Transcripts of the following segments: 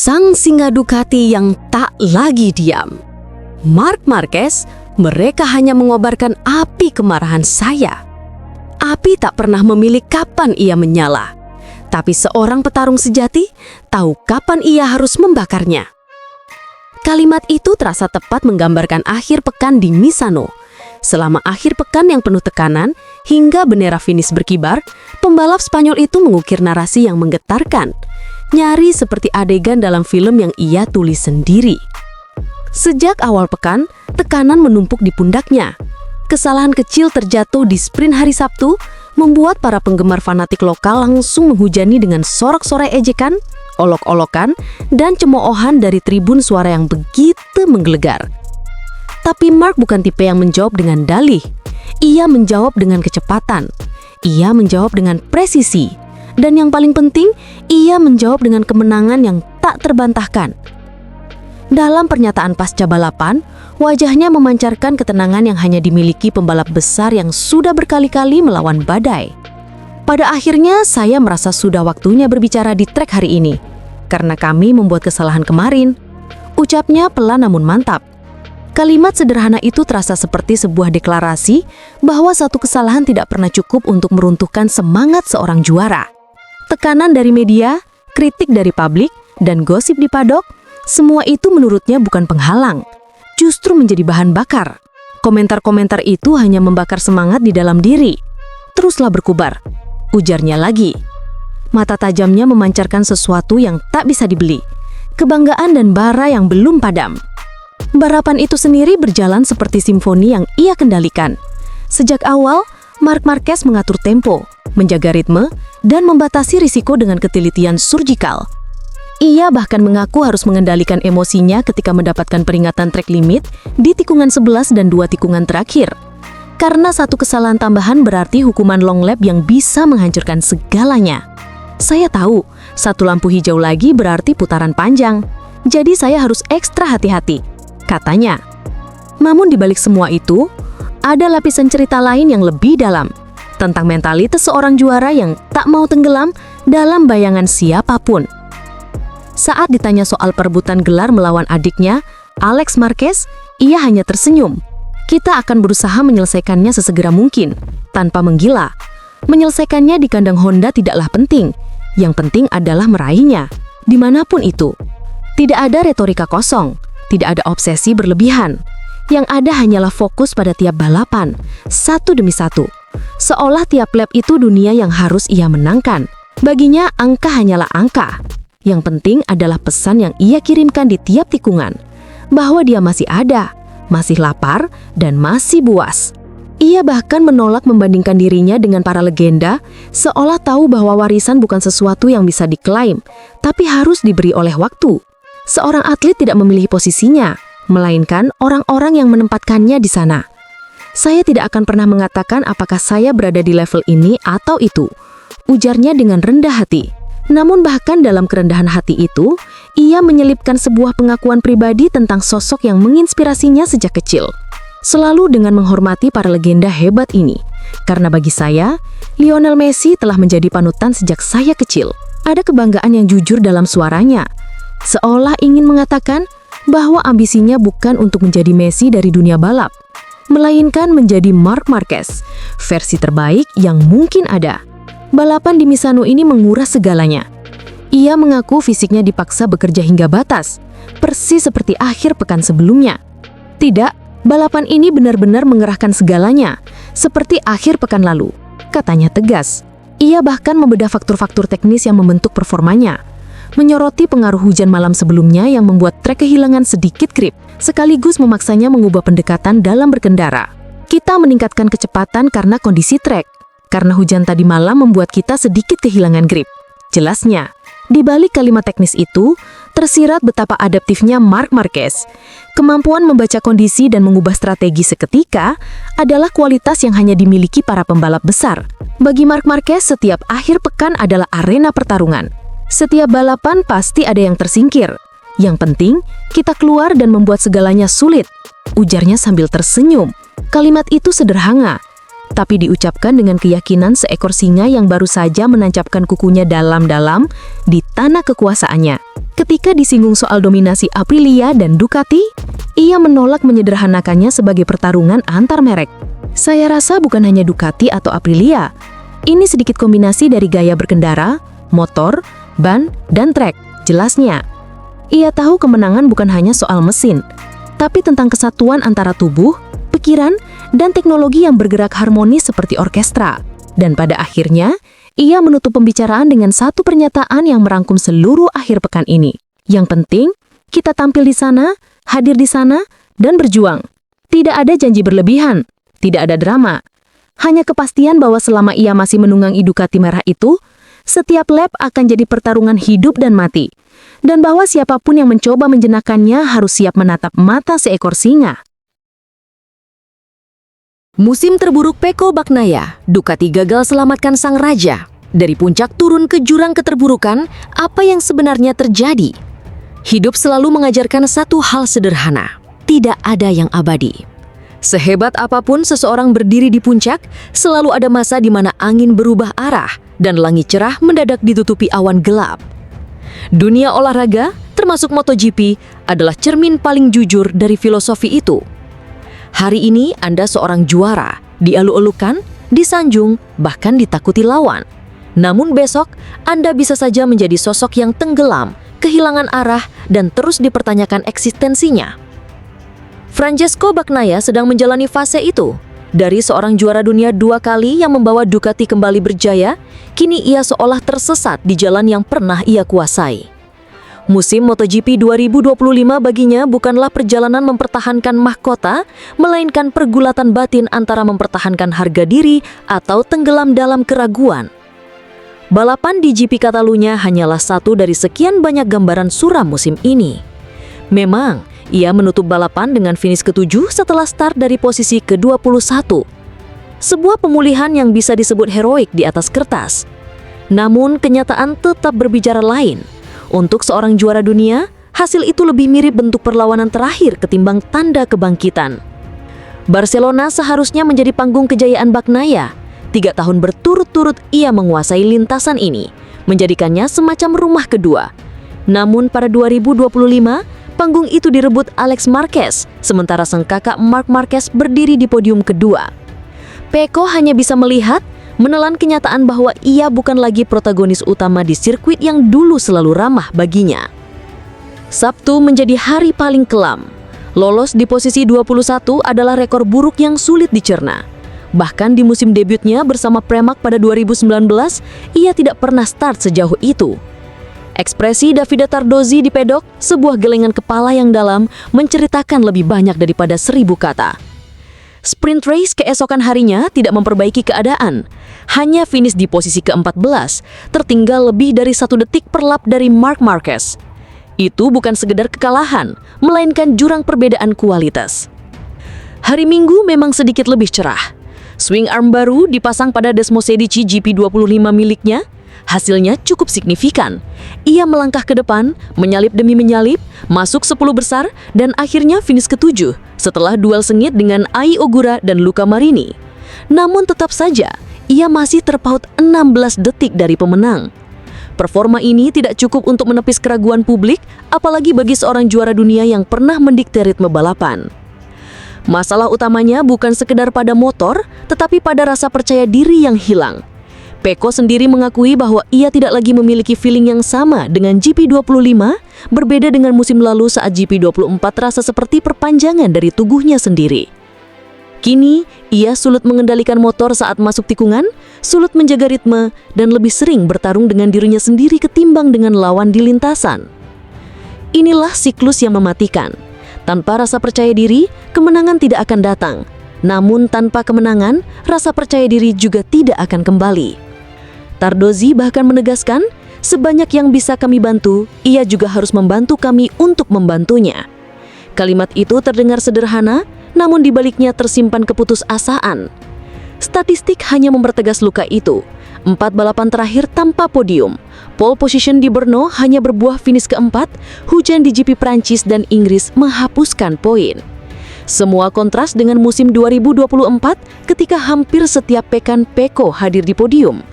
Sang singa Ducati yang tak lagi diam. Marc Marquez, mereka hanya mengobarkan api kemarahan saya. Api tak pernah memilih kapan ia menyala. Tapi seorang petarung sejati tahu kapan ia harus membakarnya. Kalimat itu terasa tepat menggambarkan akhir pekan di Misano. Selama akhir pekan yang penuh tekanan, hingga bendera finish berkibar, pembalap Spanyol itu mengukir narasi yang menggetarkan. Nyaris seperti adegan dalam film yang ia tulis sendiri. Sejak awal pekan, tekanan menumpuk di pundaknya. Kesalahan kecil terjatuh di sprint hari Sabtu, membuat para penggemar fanatik lokal langsung menghujani dengan sorak-sorai ejekan, olok-olokan, dan cemoohan dari tribun suara yang begitu menggelegar. Tapi Marc bukan tipe yang menjawab dengan dalih. Ia menjawab dengan kecepatan. Ia menjawab dengan presisi. Dan yang paling penting, ia menjawab dengan kemenangan yang tak terbantahkan. Dalam pernyataan pasca balapan, wajahnya memancarkan ketenangan yang hanya dimiliki pembalap besar yang sudah berkali-kali melawan badai. Pada akhirnya, saya merasa sudah waktunya berbicara di trek hari ini. Karena kami membuat kesalahan kemarin. Ucapnya pelan namun mantap. Kalimat sederhana itu terasa seperti sebuah deklarasi bahwa satu kesalahan tidak pernah cukup untuk meruntuhkan semangat seorang juara. Tekanan dari media, kritik dari publik, dan gosip di padok, semua itu menurutnya bukan penghalang, justru menjadi bahan bakar. Komentar-komentar itu hanya membakar semangat di dalam diri. Teruslah berkubar, ujarnya lagi. Mata tajamnya memancarkan sesuatu yang tak bisa dibeli, kebanggaan dan bara yang belum padam. Balapan itu sendiri berjalan seperti simfoni yang ia kendalikan. Sejak awal, Marc Marquez mengatur tempo, menjaga ritme, dan membatasi risiko dengan ketelitian surgikal. Ia bahkan mengaku harus mengendalikan emosinya ketika mendapatkan peringatan trek limit di tikungan 11 dan 2 tikungan terakhir. Karena satu kesalahan tambahan berarti hukuman long lap yang bisa menghancurkan segalanya. Saya tahu, satu lampu hijau lagi berarti putaran panjang. Jadi saya harus ekstra hati-hati, katanya. Namun di balik semua itu, ada lapisan cerita lain yang lebih dalam. Tentang mentalitas seorang juara yang tak mau tenggelam dalam bayangan siapapun. Saat ditanya soal perebutan gelar melawan adiknya, Alex Marquez, ia hanya tersenyum. Kita akan berusaha menyelesaikannya sesegera mungkin, tanpa menggila. Menyelesaikannya di kandang Honda tidaklah penting. Yang penting adalah meraihnya, dimanapun itu. Tidak ada retorika kosong, tidak ada obsesi berlebihan. Yang ada hanyalah fokus pada tiap balapan, satu demi satu. Seolah tiap lap itu dunia yang harus ia menangkan. Baginya angka hanyalah angka. Yang penting adalah pesan yang ia kirimkan di tiap tikungan, bahwa dia masih ada, masih lapar, dan masih buas. Ia bahkan menolak membandingkan dirinya dengan para legenda, seolah tahu bahwa warisan bukan sesuatu yang bisa diklaim, tapi harus diberi oleh waktu. Seorang atlet tidak memilih posisinya, melainkan orang-orang yang menempatkannya di sana. Saya tidak akan pernah mengatakan apakah saya berada di level ini atau itu, ujarnya dengan rendah hati. Namun bahkan dalam kerendahan hati itu, ia menyelipkan sebuah pengakuan pribadi tentang sosok yang menginspirasinya sejak kecil. Selalu dengan menghormati para legenda hebat ini. Karena bagi saya, Lionel Messi telah menjadi panutan sejak saya kecil. Ada kebanggaan yang jujur dalam suaranya. Seolah ingin mengatakan bahwa ambisinya bukan untuk menjadi Messi dari dunia balap, melainkan menjadi Marc Marquez, versi terbaik yang mungkin ada. Balapan di Misano ini menguras segalanya. Ia mengaku fisiknya dipaksa bekerja hingga batas, persis seperti akhir pekan sebelumnya. Tidak, balapan ini benar-benar mengerahkan segalanya, seperti akhir pekan lalu, katanya tegas. Ia bahkan membedah faktor-faktor teknis yang membentuk performanya, menyoroti pengaruh hujan malam sebelumnya yang membuat trek kehilangan sedikit grip, sekaligus memaksanya mengubah pendekatan dalam berkendara. Kita meningkatkan kecepatan karena kondisi trek, karena hujan tadi malam membuat kita sedikit kehilangan grip. Jelasnya, di balik kalimat teknis itu, tersirat betapa adaptifnya Marc Marquez. Kemampuan membaca kondisi dan mengubah strategi seketika adalah kualitas yang hanya dimiliki para pembalap besar. Bagi Marc Marquez, setiap akhir pekan adalah arena pertarungan. Setiap balapan pasti ada yang tersingkir. Yang penting, kita keluar dan membuat segalanya sulit, ujarnya sambil tersenyum. Kalimat itu sederhana, tapi diucapkan dengan keyakinan seekor singa yang baru saja menancapkan kukunya dalam-dalam di tanah kekuasaannya. Ketika disinggung soal dominasi Aprilia dan Ducati, ia menolak menyederhanakannya sebagai pertarungan antar merek. Saya rasa bukan hanya Ducati atau Aprilia. Ini sedikit kombinasi dari gaya berkendara, motor, ban, dan trek, jelasnya. Ia tahu kemenangan bukan hanya soal mesin, tapi tentang kesatuan antara tubuh, pikiran, dan teknologi yang bergerak harmonis seperti orkestra. Dan pada akhirnya, ia menutup pembicaraan dengan satu pernyataan yang merangkum seluruh akhir pekan ini. Yang penting, kita tampil di sana, hadir di sana, dan berjuang. Tidak ada janji berlebihan, tidak ada drama. Hanya kepastian bahwa selama ia masih menunggangi Ducati merah itu, setiap lap akan jadi pertarungan hidup dan mati. Dan bahwa siapapun yang mencoba menjenakannya harus siap menatap mata seekor singa. Musim terburuk Pecco Bagnaia, Ducati gagal selamatkan sang raja. Dari puncak turun ke jurang keterburukan, apa yang sebenarnya terjadi? Hidup selalu mengajarkan satu hal sederhana, tidak ada yang abadi. Sehebat apapun seseorang berdiri di puncak, selalu ada masa di mana angin berubah arah dan langit cerah mendadak ditutupi awan gelap. Dunia olahraga, termasuk MotoGP, adalah cermin paling jujur dari filosofi itu. Hari ini Anda seorang juara, dielu-elukan, disanjung, bahkan ditakuti lawan. Namun besok, Anda bisa saja menjadi sosok yang tenggelam, kehilangan arah, dan terus dipertanyakan eksistensinya. Francesco Bagnaia sedang menjalani fase itu. Dari seorang juara dunia 2 kali yang membawa Ducati kembali berjaya, kini ia seolah tersesat di jalan yang pernah ia kuasai. Musim MotoGP 2025 baginya bukanlah perjalanan mempertahankan mahkota, melainkan pergulatan batin antara mempertahankan harga diri atau tenggelam dalam keraguan. Balapan di GP Catalunya hanyalah satu dari sekian banyak gambaran suram musim ini. Memang, ia menutup balapan dengan finish ke-7 setelah start dari posisi ke-21. Sebuah pemulihan yang bisa disebut heroik di atas kertas. Namun, kenyataan tetap berbicara lain. Untuk seorang juara dunia, hasil itu lebih mirip bentuk perlawanan terakhir ketimbang tanda kebangkitan. Barcelona seharusnya menjadi panggung kejayaan Bagnaia. 3 tahun berturut-turut ia menguasai lintasan ini, menjadikannya semacam rumah kedua. Namun pada 2025, panggung itu direbut Alex Marquez, sementara sang kakak Marc Marquez berdiri di podium kedua. Pecco hanya bisa melihat, menelan kenyataan bahwa ia bukan lagi protagonis utama di sirkuit yang dulu selalu ramah baginya. Sabtu menjadi hari paling kelam. Lolos di posisi 21 adalah rekor buruk yang sulit dicerna. Bahkan di musim debutnya bersama Pramac pada 2019, ia tidak pernah start sejauh itu. Ekspresi Davide Tardozzi di pedok, sebuah gelengan kepala yang dalam, menceritakan lebih banyak daripada 1000 kata. Sprint race keesokan harinya tidak memperbaiki keadaan. Hanya finish di posisi ke-14, tertinggal lebih dari 1 detik per lap dari Marc Marquez. Itu bukan sekedar kekalahan, melainkan jurang perbedaan kualitas. Hari Minggu memang sedikit lebih cerah. Swing arm baru dipasang pada Desmosedici GP25 miliknya. Hasilnya cukup signifikan. Ia melangkah ke depan, menyalip demi menyalip, masuk 10 besar, dan akhirnya finish ke-7 setelah duel sengit dengan Ai Ogura dan Luca Marini. Namun tetap saja, ia masih terpaut 16 detik dari pemenang. Performa ini tidak cukup untuk menepis keraguan publik, apalagi bagi seorang juara dunia yang pernah mendikte ritme balapan. Masalah utamanya bukan sekedar pada motor, tetapi pada rasa percaya diri yang hilang. Pecco sendiri mengakui bahwa ia tidak lagi memiliki feeling yang sama dengan GP25, berbeda dengan musim lalu saat GP24 terasa seperti perpanjangan dari tubuhnya sendiri. Kini, ia sulit mengendalikan motor saat masuk tikungan, sulit menjaga ritme, dan lebih sering bertarung dengan dirinya sendiri ketimbang dengan lawan di lintasan. Inilah siklus yang mematikan. Tanpa rasa percaya diri, kemenangan tidak akan datang. Namun tanpa kemenangan, rasa percaya diri juga tidak akan kembali. Tardozzi bahkan menegaskan, sebanyak yang bisa kami bantu, ia juga harus membantu kami untuk membantunya. Kalimat itu terdengar sederhana, namun di baliknya tersimpan keputusasaan. Statistik hanya mempertegas luka itu. 4 balapan terakhir tanpa podium. Pole position di Brno hanya berbuah finish keempat, hujan di GP Prancis dan Inggris menghapuskan poin. Semua kontras dengan musim 2024 ketika hampir setiap pekan Pecco hadir di podium.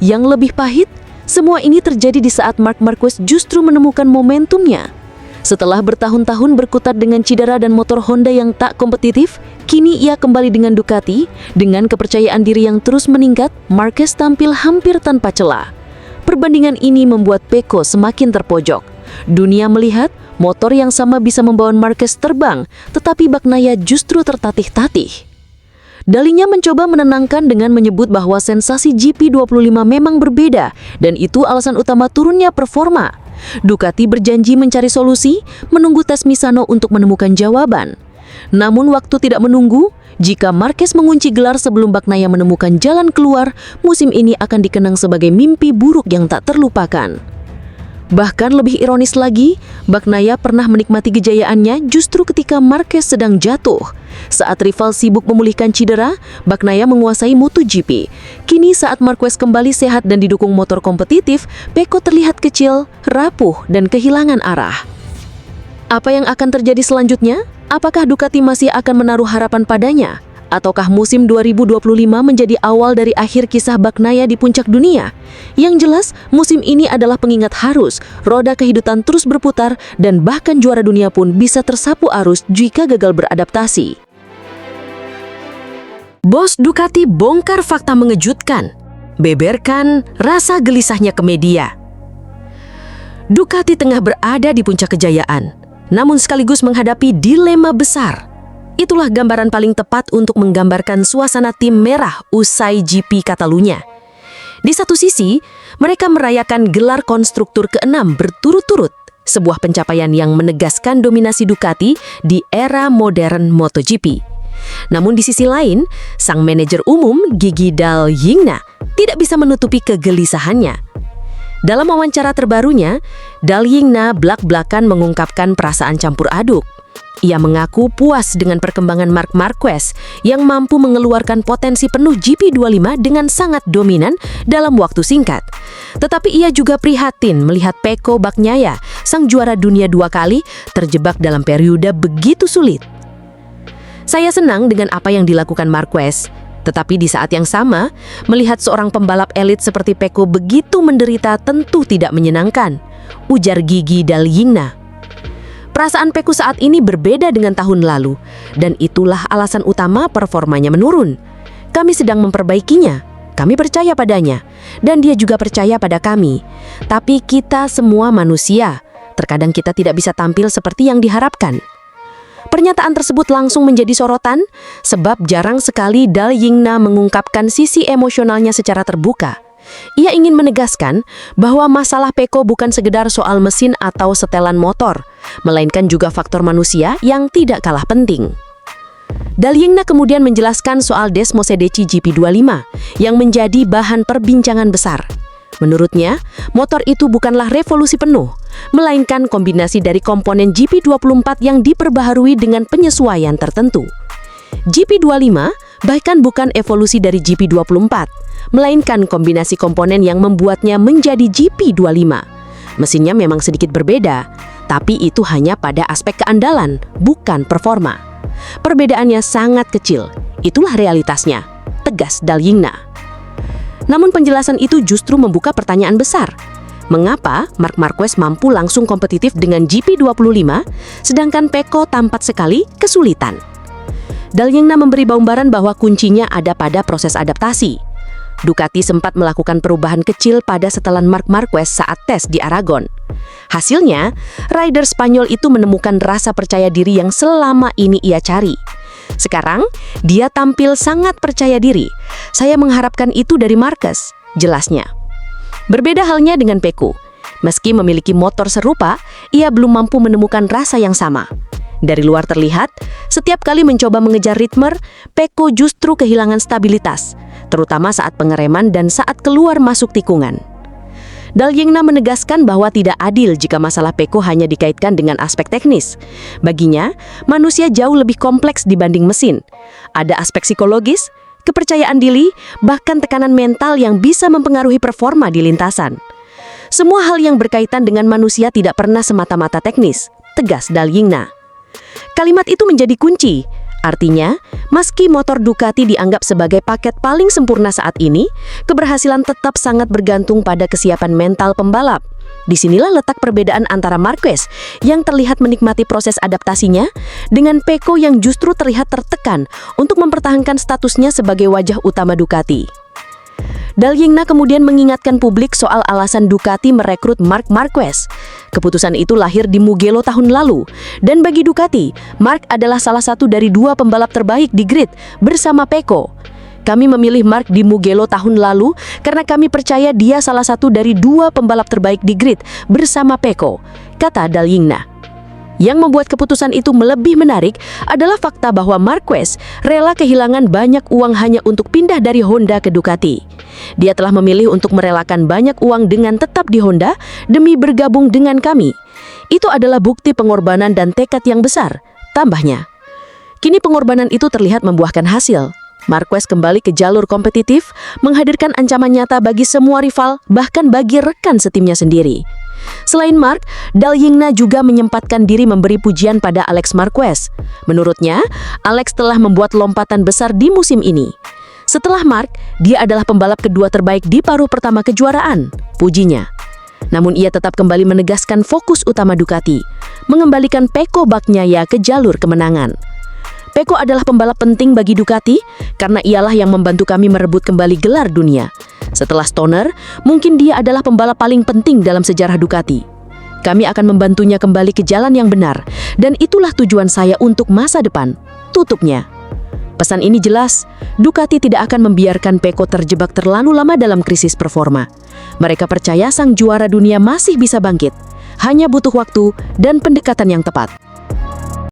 Yang lebih pahit, Semua ini terjadi di saat Marc Marquez justru menemukan momentumnya. Setelah bertahun-tahun berkutat dengan cedera dan motor Honda yang tak kompetitif, kini ia kembali dengan Ducati. Dengan kepercayaan diri yang terus meningkat, Marquez tampil hampir tanpa celah. Perbandingan ini membuat Pecco semakin terpojok. Dunia melihat motor yang sama bisa membawa Marquez terbang, tetapi Bagnaia justru tertatih-tatih. Dalinya mencoba menenangkan dengan menyebut bahwa sensasi GP25 memang berbeda dan itu alasan utama turunnya performa. Ducati berjanji mencari solusi, menunggu tes Misano untuk menemukan jawaban. Namun waktu tidak menunggu, jika Marquez mengunci gelar sebelum Bagnaia menemukan jalan keluar, musim ini akan dikenang sebagai mimpi buruk yang tak terlupakan. Bahkan lebih ironis lagi, Bagnaia pernah menikmati kejayaannya justru ketika Marquez sedang jatuh. Saat rival sibuk memulihkan cedera, Bagnaia menguasai MotoGP. Kini saat Marquez kembali sehat dan didukung motor kompetitif, Pecco terlihat kecil, rapuh, dan kehilangan arah. Apa yang akan terjadi selanjutnya? Apakah Ducati masih akan menaruh harapan padanya? Ataukah musim 2025 menjadi awal dari akhir kisah Bagnaia di puncak dunia? Yang jelas, musim ini adalah pengingat harus, roda kehidupan terus berputar dan bahkan juara dunia pun bisa tersapu arus jika gagal beradaptasi. Bos Ducati bongkar fakta mengejutkan, beberkan rasa gelisahnya ke media. Ducati tengah berada di puncak kejayaan, namun sekaligus menghadapi dilema besar. Itulah gambaran paling tepat untuk menggambarkan suasana tim merah usai GP Catalunya. Di satu sisi, mereka merayakan gelar konstruktur ke-6 berturut-turut, sebuah pencapaian yang menegaskan dominasi Ducati di era modern MotoGP. Namun di sisi lain, sang manajer umum Gigi Dal-Yingna tidak bisa menutupi kegelisahannya. Dalam wawancara terbarunya, Dal-Yingna blak-blakan mengungkapkan perasaan campur aduk. Ia mengaku puas dengan perkembangan Marc Marquez yang mampu mengeluarkan potensi penuh GP25 dengan sangat dominan dalam waktu singkat. Tetapi ia juga prihatin melihat Pecco Bagnaia, sang juara dunia 2 kali, terjebak dalam periode begitu sulit. Saya senang dengan apa yang dilakukan Marquez, tetapi di saat yang sama, melihat seorang pembalap elit seperti Pecco begitu menderita tentu tidak menyenangkan, ujar Gigi Dal-Yingna. Perasaan Pecco saat ini berbeda dengan tahun lalu, dan itulah alasan utama performanya menurun. Kami sedang memperbaikinya, kami percaya padanya, dan dia juga percaya pada kami. Tapi kita semua manusia, terkadang kita tidak bisa tampil seperti yang diharapkan. Pernyataan tersebut langsung menjadi sorotan, sebab jarang sekali Dal-Yingna mengungkapkan sisi emosionalnya secara terbuka. Ia ingin menegaskan bahwa masalah Pecco bukan sekedar soal mesin atau setelan motor, melainkan juga faktor manusia yang tidak kalah penting. Dal-Yingna kemudian menjelaskan soal Desmosedici GP25 yang menjadi bahan perbincangan besar. Menurutnya, motor itu bukanlah revolusi penuh, melainkan kombinasi dari komponen GP24 yang diperbaharui dengan penyesuaian tertentu. GP25 bahkan bukan evolusi dari GP24, melainkan kombinasi komponen yang membuatnya menjadi GP25. Mesinnya memang sedikit berbeda, tapi itu hanya pada aspek keandalan, bukan performa. Perbedaannya sangat kecil, itulah realitasnya, tegas Dal-Yingna. Namun penjelasan itu justru membuka pertanyaan besar. Mengapa Marc Marquez mampu langsung kompetitif dengan GP25, sedangkan Pecco tampak sekali kesulitan? Dal-Yingna memberi gambaran bahwa kuncinya ada pada proses adaptasi. Ducati sempat melakukan perubahan kecil pada setelan Marc Marquez saat tes di Aragon. Hasilnya, rider Spanyol itu menemukan rasa percaya diri yang selama ini ia cari. Sekarang, dia tampil sangat percaya diri. Saya mengharapkan itu dari Marquez, jelasnya. Berbeda halnya dengan Pecco. Meski memiliki motor serupa, ia belum mampu menemukan rasa yang sama. Dari luar terlihat, setiap kali mencoba mengejar ritme, Pecco justru kehilangan stabilitas, terutama saat pengereman dan saat keluar masuk tikungan. Dal-Yingna menegaskan bahwa tidak adil jika masalah Pecco hanya dikaitkan dengan aspek teknis. Baginya, manusia jauh lebih kompleks dibanding mesin. Ada aspek psikologis, kepercayaan diri, bahkan tekanan mental yang bisa mempengaruhi performa di lintasan. Semua hal yang berkaitan dengan manusia tidak pernah semata-mata teknis, tegas Dal-Yingna. Kalimat itu menjadi kunci. Artinya, meski motor Ducati dianggap sebagai paket paling sempurna saat ini, keberhasilan tetap sangat bergantung pada kesiapan mental pembalap. Disinilah letak perbedaan antara Marquez yang terlihat menikmati proses adaptasinya dengan Pecco yang justru terlihat tertekan untuk mempertahankan statusnya sebagai wajah utama Ducati. Dal Yingna kemudian mengingatkan publik soal alasan Ducati merekrut Marc Marquez. Keputusan itu lahir di Mugello tahun lalu, dan bagi Ducati, Marc adalah salah satu dari 2 pembalap terbaik di grid bersama Pecco. Kami memilih Marc di Mugello tahun lalu karena kami percaya dia salah satu dari 2 pembalap terbaik di grid bersama Pecco, kata Dal Yingna. Yang membuat keputusan itu lebih menarik adalah fakta bahwa Marquez rela kehilangan banyak uang hanya untuk pindah dari Honda ke Ducati. Dia telah memilih untuk merelakan banyak uang dengan tetap di Honda demi bergabung dengan kami. Itu adalah bukti pengorbanan dan tekad yang besar, tambahnya. Kini pengorbanan itu terlihat membuahkan hasil. Marquez kembali ke jalur kompetitif, menghadirkan ancaman nyata bagi semua rival, bahkan bagi rekan setimnya sendiri. Selain Marc, Dal Yingna juga menyempatkan diri memberi pujian pada Alex Marquez. Menurutnya, Alex telah membuat lompatan besar di musim ini. Setelah Marc, dia adalah pembalap kedua terbaik di paruh pertama kejuaraan, pujinya. Namun ia tetap kembali menegaskan fokus utama Ducati, mengembalikan Pecco Bagnaia ke jalur kemenangan. Pecco adalah pembalap penting bagi Ducati karena ialah yang membantu kami merebut kembali gelar dunia. Setelah Stoner, mungkin dia adalah pembalap paling penting dalam sejarah Ducati. Kami akan membantunya kembali ke jalan yang benar, dan itulah tujuan saya untuk masa depan, tutupnya. Pesan ini jelas, Ducati tidak akan membiarkan Pecco terjebak terlalu lama dalam krisis performa. Mereka percaya sang juara dunia masih bisa bangkit, hanya butuh waktu dan pendekatan yang tepat.